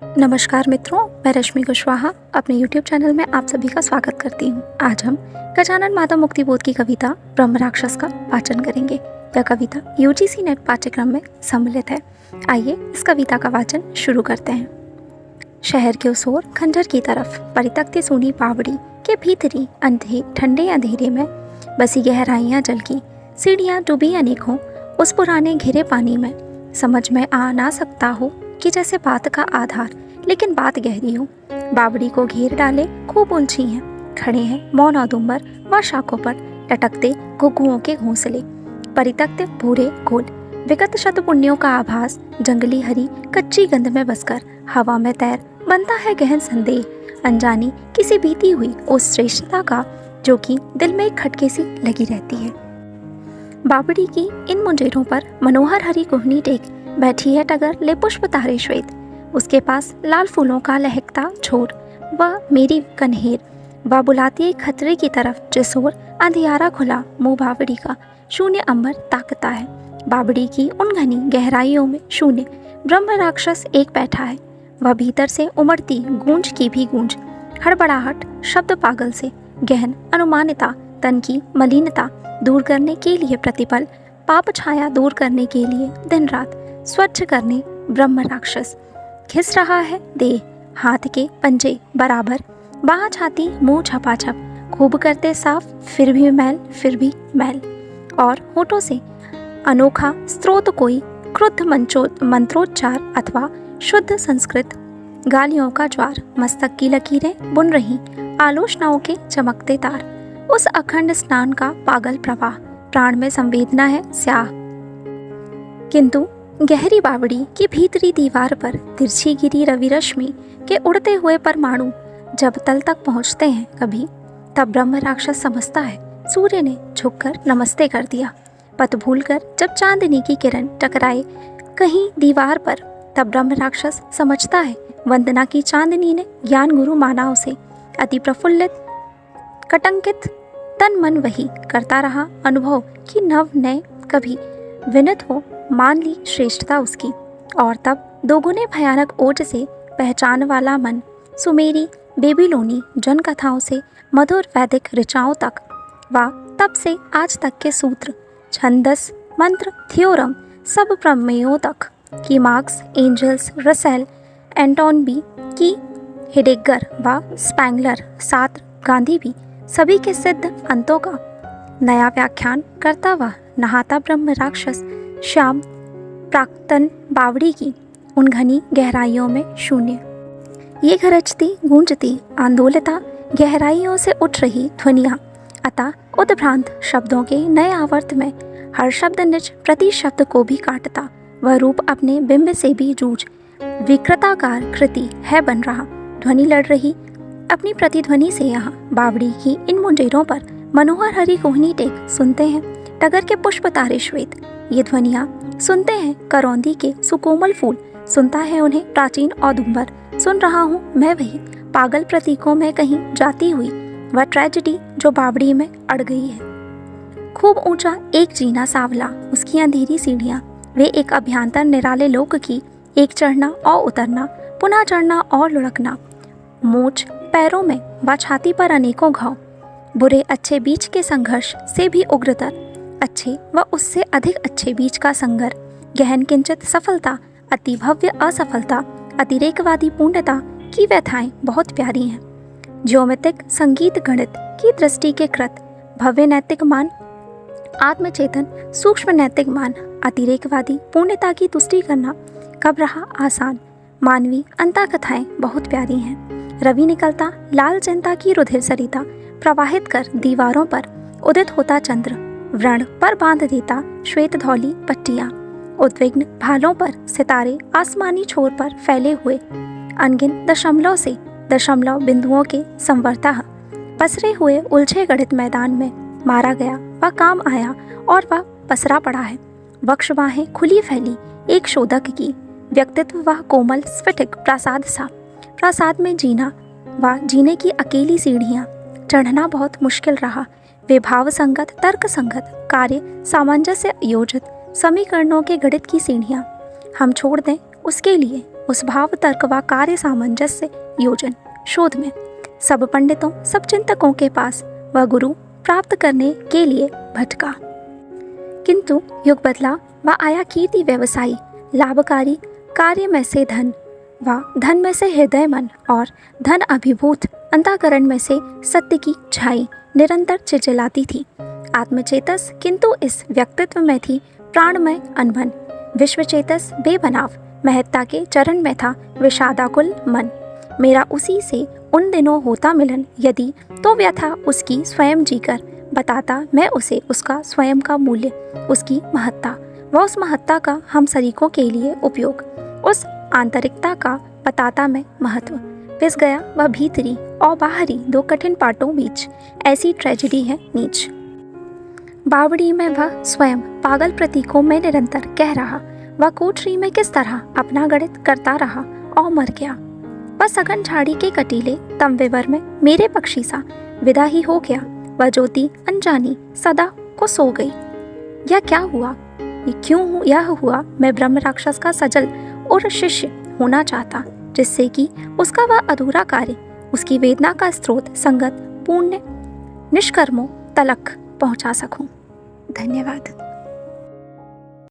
नमस्कार मित्रों, मैं रश्मि कुशवाहा अपने YouTube चैनल में आप सभी का स्वागत करती हूँ। आज हम गजानन माता मुक्तिबोध की कविता ब्रह्म राक्षस का वाचन करेंगे। यह कविता UGC नेट पाठ्यक्रम में सम्मिलित है। आइए इस कविता का वाचन शुरू करते हैं। शहर के उस ओर खंजर की तरफ परितक्ति सूनी बावड़ी के भीतरी ठंडे अंधेरे में बसी गहराइयाँ जल की सीढ़ियाँ डूबी अनेकों उस पुराने घिरे पानी में। समझ में आ ना सकता हो कि जैसे बात का आधार, लेकिन बात गहरी हो। बावड़ी को घेर डाले खूब उलझी हैं, खड़े हैं मौन औदुंबर व शाखों पर लटकते घुघुओं के घोंसले। परितक्त भूरे गोल विगत शतपुण्यों का आभास जंगली हरी कच्ची गंध में बसकर हवा में तैर बनता है गहन संदेह। अनजानी किसी बीती हुई उस श्रेष्ठता का जो कि दिल में एक खटके सी लगी रहती है। बावड़ी की इन मुंजेरों पर मनोहर हरी कोहनी टेक बैठी है टगर ले पुष्प तारे श्वेत। उसके पास लाल फूलों का लहकता छोर व मेरी कन्हेर वह बुलाती है खतरे की तरफ जिस ओर अंधियारा खुला मुंह बावड़ी का शून्य अंबर ताकता है। बावड़ी की उन घनी गहराइयों में शून्य ब्रह्म राक्षस एक बैठा है। वह भीतर से उमड़ती गूंज की भी गूंज, हड़बड़ाहट शब्द पागल से गहन अनुमानिता, तन की मलिनता दूर करने के लिए प्रतिपल, पाप छाया दूर करने के लिए दिन रात स्वच्छ करने ब्रह्म राक्षस घिस रहा है देह हाथ के पंजे बराबर, बाह छाती मुंह छपाछप खूब करते साफ फिर भी मैल और होठों से अनोखा स्रोत कोई क्रुद्ध मंत्रोच्चार अथवा शुद्ध संस्कृत गालियों का ज्वार। मस्तक की लकीरें बुन रही आलोचनाओं के चमकते तार, उस अखंड स्नान का पागल प्रवाह, प्राण में संवेदना है स्याह। किंतु गहरी बावड़ी की भीतरी दीवार पर तिरछी गिरी रवि रश्मि के उड़ते हुए परमाणु जब तल तक पहुंचते हैं कभी, तब ब्रह्म राक्षस समझता है सूर्य ने झुककर नमस्ते कर दिया। पथ भूलकर जब चांदनी की किरण टकराए कहीं दीवार पर, तब ब्रह्म राक्षस समझता है वंदना की चांदनी ने ज्ञान गुरु माना उसे। अति प्रफुल्लित कटंकित तन मन वही करता रहा अनुभव कि नव नए कभी विनित हो मान ली श्रेष्ठता उसकी। और तब दोगुने भयानक ओज से पहचान वाला मन सुमेरी बेबीलोनी जन कथाओं से मधुर वैदिक ऋचाओं तक व तब से आज तक के सूत्र छंदस मंत्र थियोरम सब प्रमेयों तक की मार्क्स एंजल्स रसेल एंटोनबी की हेडेगर व स्पैंगलर सात्र गांधी भी सभी के सिद्ध अंतों का नया व्याख्यान करता वह नहाता ब्रह्म राक्षस श्याम प्राक्तन बावड़ी की उन घनी गहराइयों में शून्य। ये गरजती गूंजती आंदोलिता गहराइयों से उठ रही ध्वनियाँ, अतः उद्भ्रांत शब्दों के नए आवर्त में हर शब्द निज प्रति शब्द को भी काटता, वह रूप अपने बिंब से भी जूझ विकृताकार कृति है बन रहा। ध्वनि लड़ रही अपनी प्रतिध्वनि से यहाँ बावड़ी की इन मुंजेरों पर मनोहर हरी कोहनी टेक सुनते हैं टगर के पुष्प तारे श्वेत। ये ध्वनियाँ सुनते हैं करौंदी के सुकोमल फूल, सुनता है उन्हें प्राचीन औदुंबर। सुन रहा हूँ मैं वही पागल प्रतीकों में कहीं जाती हुई वह ट्रेजेडी जो बावड़ी में अड़ गई है। खूब ऊंचा एक जीना सावला उसकी अंधेरी सीढ़ियाँ, वे एक अभ्यंतर निराले लोक की, एक चढ़ना और उतरना पुनः चढ़ना और लुढ़कना। मोच पैरों में व छाती पर अनेकों घाव, बुरे अच्छे बीच के संघर्ष से भी उग्रतर अच्छे व उससे अधिक अच्छे बीच का संगर, गहन किंचित सफलता अति भव्य असफलता, अतिरेकवादी पूर्णता की व्यथाएं बहुत प्यारी हैं। ज्योमेत्रिक संगीत गणित की दृष्टि के कृत भव्य नैतिक मान, आत्मचेतन सूक्ष्म नैतिक मान, अतिरेकवादी पूर्णता की तुष्टि करना कब रहा आसान। मानवी अंता कथाएं बहुत प्यारी हैं। रवि निकलता लाल जनता की रुधिर सरिता प्रवाहित कर दीवारों पर उदित होता चंद्र, व्रण पर बांध देता श्वेत धौली पट्टियाँ, उद्विग्न भालों पर सितारे आसमानी छोर पर फैले हुए अनगिन दशमलव से दशमलव बिंदुओं के संवर्ता पसरे हुए उलझे गणित मैदान में मारा गया वह काम आया और वह पसरा पड़ा है। वक्ष बाहें खुली फैली एक शोधक की, व्यक्तित्व वह कोमल स्फटिक प्रासाद सा, प्रासाद में जीना व जीने की अकेली सीढ़ियाँ, चढ़ना बहुत मुश्किल रहा। वे भाव संगत तर्क संगत कार्य सामंजस्य योजित समीकरणों के गणित की सीढ़ियाँ हम छोड़ दें उसके लिए उस भाव तर्क व कार्य सामंजस्य योजन शोध में सब पंडितों सब चिंतकों के पास वह गुरु प्राप्त करने के लिए भटका। किंतु युग बदला व आया कीर्ति व्यवसायी लाभकारी कार्य में से धन व धन में से हृदय मन और धन अभिभूत अंतःकरण में से सत्य की छाई निरंतर चिलचिलाती थी। आत्मचेतस किंतु इस व्यक्तित्व में थी प्राणमय अनबन। विश्वचेतस बेबनाव महत्ता के चरण में था विषादाकुल मन। मेरा उसी से उन दिनों होता मिलन यदि तो व्यथा उसकी स्वयं जीकर बताता मैं उसे उसका स्वयं का मूल्य, उसकी महत्ता व उस महत्ता का हम सरीकों के लिए उपयोग, उस आंतरिकता का बताता मैं महत्व। पिस गया वह भीतरी और बाहरी दो कठिन पाटों बीच, ऐसी ट्रेजेडी है नीच। बावड़ी में वह स्वयं पागल प्रतीकों में निरंतर कह रहा, वह कोठरी में किस तरह अपना गणित करता रहा और मर गया। वह सघन झाड़ी के कटीले तम विवर में मेरे पक्षी सा विदा ही हो गया। वह ज्योति अनजानी सदा को सो गई। यह क्या हुआ, ये क्यों यह हुआ। मैं ब्रह्म राक्षस का सजल और शिष्य होना चाहता, जिससे कि उसका वह अधूरा कार्य, उसकी वेदना का स्रोत संगत पुण्य निष्कर्मों तलक पहुंचा सकूं। धन्यवाद।